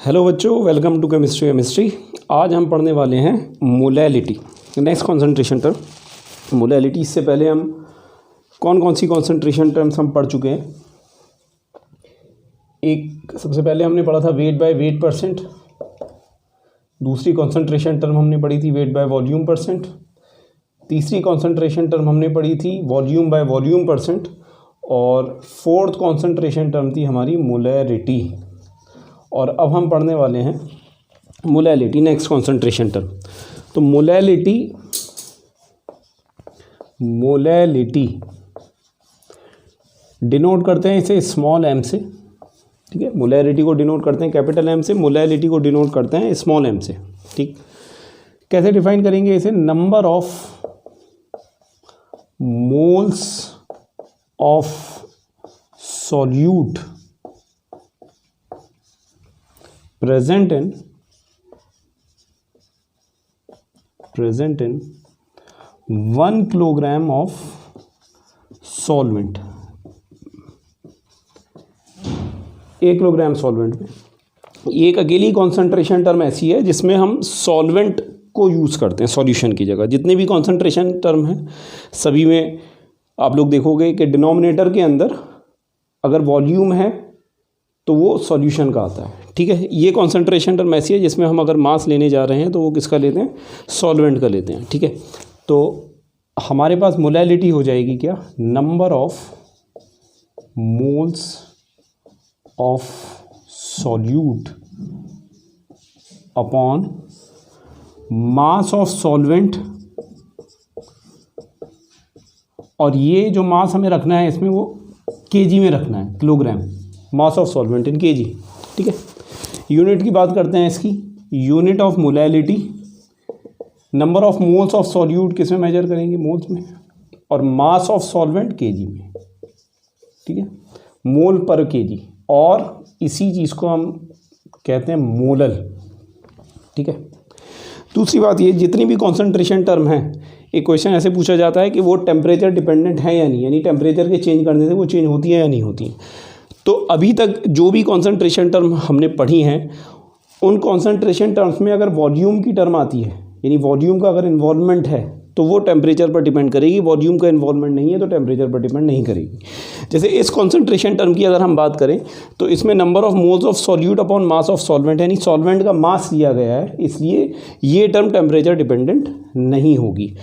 Hello बच्चों, welcome to chemistry. आज हम पढ़ने वाले हैं molality, next concentration term molality. इससे पहले हम कौन कौन सी कॉन्सेंट्रेशन टर्म्स हम पढ़ चुके हैं। एक सबसे पहले हमने पढ़ा था वेट बाय वेट परसेंट। दूसरी कॉन्सेंट्रेशन टर्म हमने पढ़ी थी वेट बाय वॉल्यूम परसेंट। तीसरी कॉन्सेंट्रेशन टर्म हमने पढ़ी थी वॉल्यूम बाय वॉल्यूम परसेंट। और फोर्थ कॉन्सेंट्रेशन टर्म थी हमारी मोलैरिटी। और अब हम पढ़ने वाले हैं मोलैलिटी, नेक्स्ट कॉन्सेंट्रेशन टर्म। तो मोलैलिटी डिनोट करते हैं इसे स्मॉल एम से, ठीक है। मोलैरिटी को डिनोट करते हैं कैपिटल एम से, मोलैलिटी को डिनोट करते हैं स्मॉल एम से, ठीक। कैसे डिफाइन करेंगे इसे? Number of moles of solute present in 1 kilogram of solvent। 1 kilogram solvent में एक अकेली कॉन्सेंट्रेशन टर्म ऐसी है जिसमें हम सॉल्वेंट को यूज़ करते हैं सॉल्यूशन की जगह। जितने भी कॉन्सेंट्रेशन टर्म हैं सभी में आप लोग देखोगे कि डिनोमिनेटर के अंदर अगर वॉल्यूम है तो वो सॉल्यूशन का आता है, ठीक है। ये कॉन्सेंट्रेशन टर्म ऐसी है जिसमें हम अगर मास लेने जा रहे हैं तो वो किसका लेते हैं? सॉल्वेंट का लेते हैं, ठीक है। तो हमारे पास मोलैलिटी हो जाएगी क्या? Number of moles of solute upon mass of solvent. और ये जो मास हमें रखना है इसमें वो केजी में रखना है, kilogram, mass of solvent in KG, ठीक है। यूनिट की बात करते हैं इसकी, unit of molality. Number of moles of solute किस में मेजर करेंगे? मोल्स में। और मास ऑफ सॉल्वेंट केजी में, ठीक है, मोल पर केजी। और इसी चीज़ को हम कहते हैं मोलल, ठीक है। दूसरी बात ये, जितनी भी कॉन्सेंट्रेशन टर्म है, एक क्वेश्चन ऐसे पूछा जाता है कि वो टेम्परेचर डिपेंडेंट है या नहीं, यानी टेम्परेचर के चेंज करने से वो चेंज होती है या नहीं होती है। तो अभी तक जो भी कॉन्सेंट्रेशन टर्म हमने पढ़ी हैं उन कॉन्सेंट्रेशन टर्म्स में अगर वॉल्यूम की टर्म आती है, यानी वॉल्यूम का अगर इन्वॉल्वमेंट है तो वो टेम्परेचर पर डिपेंड करेगी। वॉल्यूम का इन्वॉल्वमेंट नहीं है तो टेम्परेचर पर डिपेंड नहीं करेगी। जैसे इस कॉन्सेंट्रेशन टर्म की अगर हम बात करें तो इसमें number of moles of solute upon mass of solvent, यानी सॉल्वेंट का मास दिया गया है, इसलिए ये टर्म टेम्परेचर डिपेंडेंट नहीं होगी।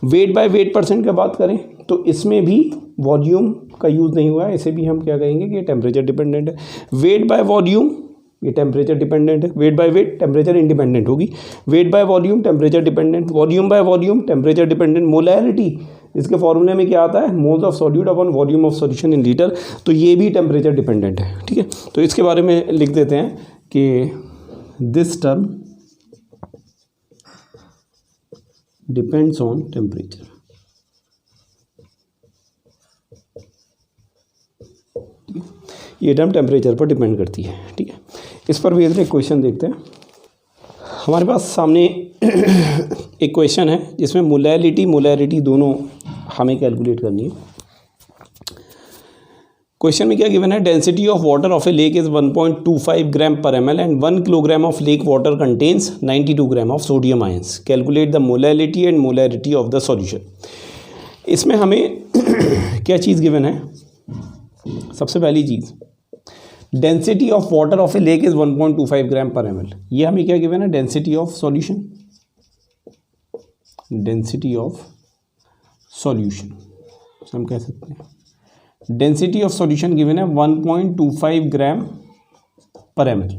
वेट बाय वेट परसेंट की बात करें तो इसमें भी वॉल्यूम का यूज़ नहीं हुआ है, इसे भी हम क्या कहेंगे कि ये टेम्परेचर डिपेंडेंट है। वेट बाय वॉल्यूम ये टेम्परेचर डिपेंडेंट है। Weight by weight temperature independent होगी। Weight by volume temperature dependent. Volume by volume temperature dependent. Molality इसके फॉर्मूले में क्या आता है? Moles of solute upon volume of solution in litre. तो ये भी टेम्परेचर डिपेंडेंट है, ठीक है। तो इसके बारे में लिख देते हैं कि this term depends on temperature. ये टर्म टेम्परेचर पर डिपेंड करती है, ठीक है। इस पर भी एक क्वेश्चन देखते हैं। हमारे पास सामने एक क्वेश्चन है जिसमें मोलैलिटी दोनों हमें कैलकुलेट करनी है। क्वेश्चन में क्या गिवन है? Density of water of a lake is 1.25 gram per ml and 1 kilogram of lake water contains 92 gram of sodium ions. Calculate the molality and molarity of the solution. इसमें हमें क्या चीज़ given है? सबसे पहली चीज़, density of water of a lake is 1.25 gram per ml। ये हमें क्या गिवन है? Density of solution, density of solution हम कह सकते हैं। डेंसिटी ऑफ सॉल्यूशन गिवन है 1.25 gram per ml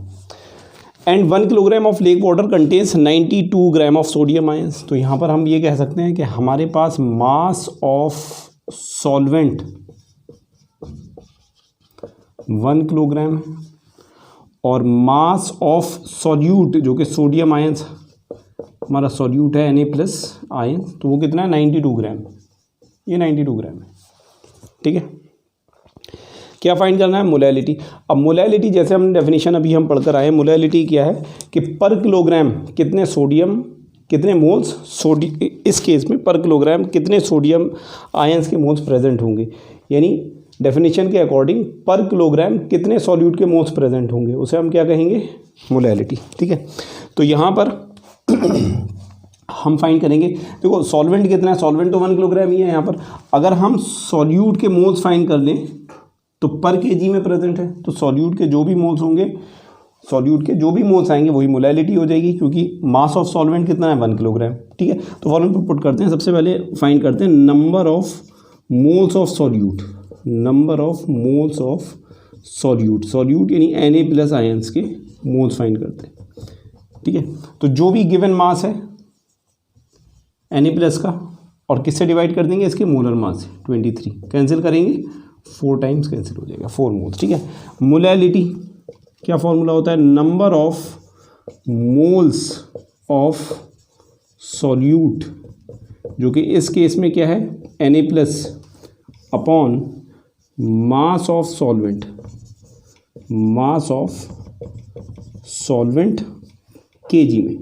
and 1 kilogram of lake water contains 92 gram of sodium ions. तो यहाँ पर हम ये कह सकते हैं कि हमारे पास मास ऑफ सॉल्वेंट 1 किलोग्राम है और मास ऑफ सॉल्यूट जो कि सोडियम आयंस हमारा सॉल्यूट है Na+ आयन, तो वो कितना है? 92 ग्राम। ये 92 ग्राम है, ठीक है। क्या फाइंड करना है? मोलैलिटी। अब मोलैलिटी जैसे हम डेफिनेशन अभी हम पढ़कर आए, मोलैलिटी क्या है कि पर किलोग्राम कितने सोडियम, कितने मोल्स इस केस में पर किलोग्राम कितने सोडियम आयंस के मोल्स प्रेजेंट होंगे। यानी डेफिनेशन के अकॉर्डिंग पर किलोग्राम कितने सॉल्यूट के मोल्स प्रेजेंट होंगे, उसे हम क्या कहेंगे, मोलैलिटी। ठीक है, तो यहाँ पर हम फाइंड करेंगे, देखो सॉल्वेंट कितना है, सॉल्वेंट तो 1 किलोग्राम ही है यहाँ पर। अगर हम सॉल्यूट के मोल्स फाइंड कर लें तो पर केजी में प्रेजेंट है, तो सॉल्यूट के जो भी मोल्स होंगे, सॉल्यूट के जो भी मोल्स आएंगे वही मोलैलिटी हो जाएगी, क्योंकि मास ऑफ सॉल्वेंट कितना है, 1 किलोग्राम। ठीक है, तो फॉर्मूला पे पुट करते हैं। सबसे पहले फाइंड करते हैं number of moles of solute, number of moles of solute, solute यानी Na+ आयंस के मोल्स फाइंड करते हैं। ठीक है, तो जो भी गिवन मास है Na+ का, और किससे डिवाइड कर देंगे, इसके मोलर मास से, 23 कैंसिल करेंगे, 4 टाइम्स कैंसिल हो जाएगा, 4 मोल्स। ठीक है, मोलैलिटी क्या फॉर्मूला होता है, number of moles of solute, जो कि इस केस में क्या है, Na+ upon mass of solvent, mass of solvent KG में।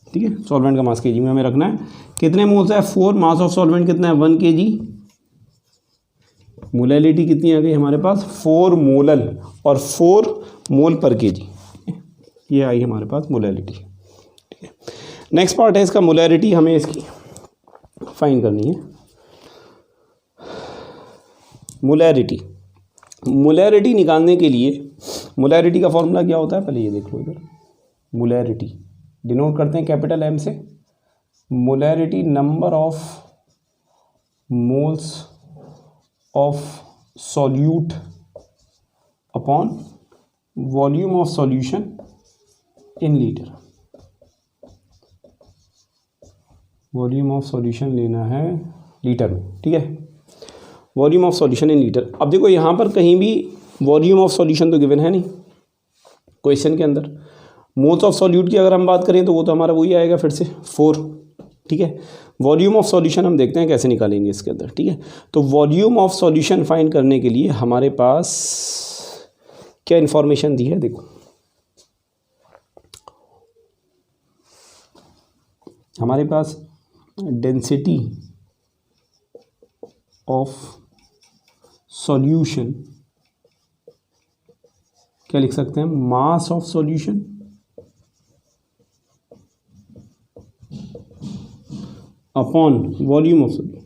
ठीक है, सॉल्वेंट का मास केजी में हमें रखना है। कितने मोल्स है, 4, मास ऑफ सॉल्वेंट कितना है, 1 kg, मोलैलिटी कितनी आ गई हमारे पास, 4 मोलल, और 4 मोल पर केजी, ये आई हमारे पास मोलैलिटी। ठीक है, नेक्स्ट पार्ट है इसका मोलैरिटी, हमें इसकी फाइंड करनी है। मोलैरिटी, मोलैरिटी निकालने के लिए मोलैरिटी का फॉर्मूला क्या होता है, पहले ये देख लो इधर। मोलैरिटी डिनोट करते हैं कैपिटल M से। Molarity number of moles of solute upon volume of solution in litre. Volume of solution लेना है लीटर में। ठीक है, volume of solution in litre. अब देखो यहाँ पर कहीं भी वॉल्यूम ऑफ सॉल्यूशन तो गिवन है नहीं क्वेश्चन के अंदर। मोल्स ऑफ सॉल्यूट की अगर हम बात करें तो वो तो हमारा वही आएगा फिर से 4। ठीक है, वॉल्यूम ऑफ सॉल्यूशन हम देखते हैं कैसे निकालेंगे इसके अंदर। ठीक है, तो वॉल्यूम ऑफ सॉल्यूशन फाइंड करने के लिए हमारे पास क्या इन्फॉर्मेशन दी है, देखो हमारे पास डेंसिटी ऑफ सॉल्यूशन, क्या लिख सकते हैं, mass of solution upon volume of solution,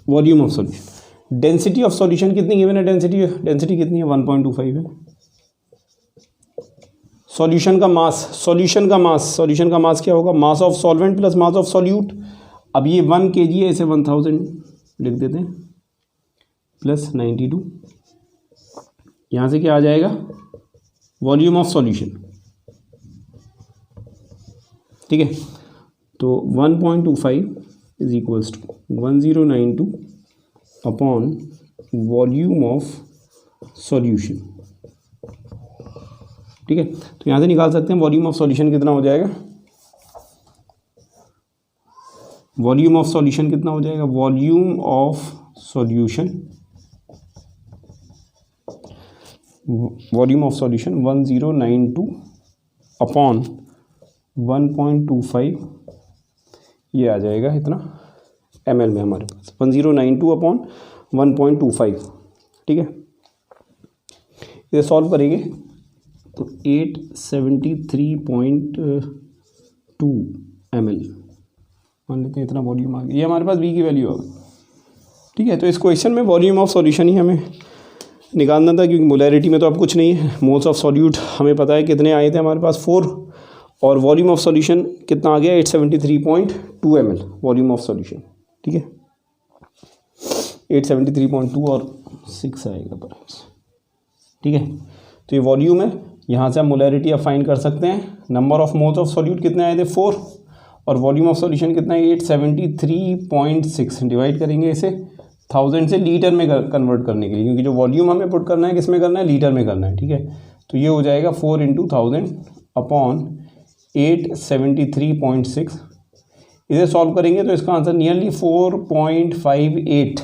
volume of solution. Density of solution कितनी गिवन है, डेंसिटी कितनी है, 1.25 है। सॉल्यूशन का मास क्या होगा, mass of solvent plus mass of solute. अब ये 1 kg है, इसे 1000 लिख देते हैं, प्लस 92, यहाँ से क्या आ जाएगा, वॉल्यूम ऑफ सॉल्यूशन। ठीक है, तो 1.25 is equals to 1092 upon volume of solution. ठीक है, तो यहाँ से निकाल सकते हैं वॉल्यूम ऑफ सॉल्यूशन कितना हो जाएगा, वॉल्यूम ऑफ सॉल्यूशन कितना हो जाएगा, वॉल्यूम ऑफ सॉल्यूशन 1092 अपॉन 1.25, ये आ जाएगा इतना ml में हमारे पास, 1092 अपॉन 1.25। ठीक है, इसे सॉल्व करेंगे तो 873.2 ml मान लेते हैं, इतना वॉल्यूम आ गया। ये हमारे पास V की वैल्यू होगा। ठीक है, तो इस क्वेश्चन में वॉल्यूम ऑफ सॉल्यूशन ही हमें निकालना था, क्योंकि मोलैरिटी में तो अब कुछ नहीं है। मोल्स ऑफ सॉल्यूट हमें पता है कितने आए थे हमारे पास, 4, और वॉल्यूम ऑफ सॉल्यूशन कितना आ गया, 873.2 ml वॉल्यूम ऑफ सॉल्यूशन। ठीक है, 873.2 और 6 आएगा पर। ठीक है, तो ये वॉल्यूम है। यहाँ से हम मोलैरिटी अब फाइंड कर सकते हैं। Number of moles of solute कितने आए थे, 4, और वॉल्यूम ऑफ सॉल्यूशन कितना है, 873.6। डिवाइड करेंगे इसे 1000 से लीटर में कन्वर्ट करने के लिए, क्योंकि जो वॉल्यूम हमें पुट करना है किस में करना है, लीटर में करना है। ठीक है, तो ये हो जाएगा 4 × 1000 अपॉन 873.6। इसे सॉल्व करेंगे तो इसका आंसर नियरली 4.58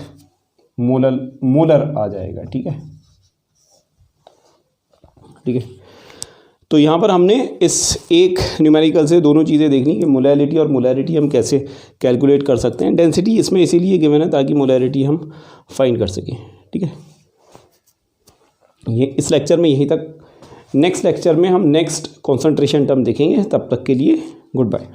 मोलर आ जाएगा। ठीक है, ठीक है, तो यहाँ पर हमने इस एक न्यूमेरिकल से दोनों चीज़ें देखनी कि मोलैलिटी और मोलैरिटी हम कैसे कैलकुलेट कर सकते हैं। डेंसिटी इसमें इसीलिए गिवन है ताकि मोलैरिटी हम फाइंड कर सकें। ठीक है, ये इस लेक्चर में यहीं तक। नेक्स्ट लेक्चर में हम नेक्स्ट कॉन्सेंट्रेशन टर्म देखेंगे। तब तक के लिए गुड बाय।